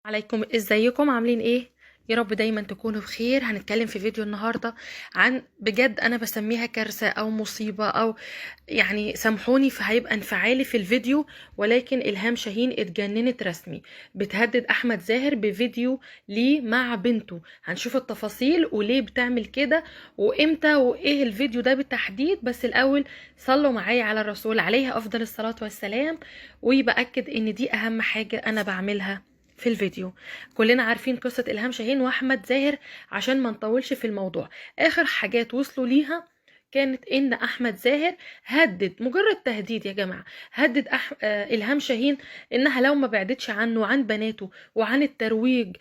عليكم، ازيكم؟ عاملين ايه؟ يا رب دايما تكونوا بخير. هنتكلم في فيديو النهارده عن بجد انا بسميها كارثه او مصيبه، او يعني سامحوني فهيبقى انفعالي في الفيديو، ولكن الهام شاهين اتجننت رسمي. بتهدد احمد زاهر بفيديو ليه مع بنته. هنشوف التفاصيل وليه بتعمل كده وامتى وايه الفيديو ده بالتحديد. بس الاول صلوا معايا على الرسول عليه افضل الصلاه والسلام، وباكد ان دي اهم حاجه انا بعملها في الفيديو. كلنا عارفين قصة إلهام شاهين وأحمد زاهر، عشان ما نطولش في الموضوع. آخر حاجات وصلوا ليها كانت ان احمد زاهر هدد، مجرد تهديد يا جماعه، هدد الهام شاهين انها لو ما بعدتش عنه وعن بناته وعن الترويج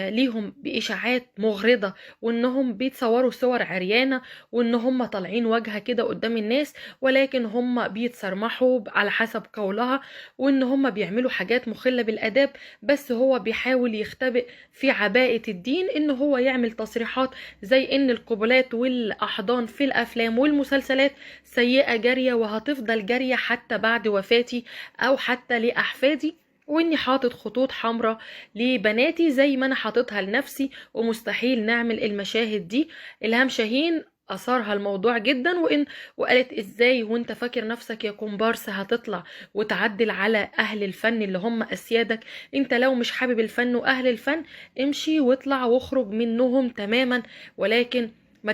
ليهم باشاعات مغرضه، وانهم بيتصوروا صور عريانه، وان هم طالعين واجهه كده قدام الناس، ولكن هم بيتصرمحوا على حسب قولها، وان هم بيعملوا حاجات مخله بالاداب. بس هو بيحاول يختبئ في عباءه الدين، ان هو يعمل تصريحات زي ان القبلات والاحضان في الافلام والمسلسلات سيئة جارية وهتفضل جارية حتى بعد وفاتي او حتى لاحفادي، واني حاطط خطوط حمراء لبناتي زي ما انا حاططها لنفسي، ومستحيل نعمل المشاهد دي. الهام شاهين اثارها الموضوع جدا، وقالت ازاي وانت فاكر نفسك يا كومبارس هتطلع وتعدل على اهل الفن اللي هم اسيادك؟ انت لو مش حابب الفن واهل الفن امشي واطلع واخرج منهم تماما، ولكن ما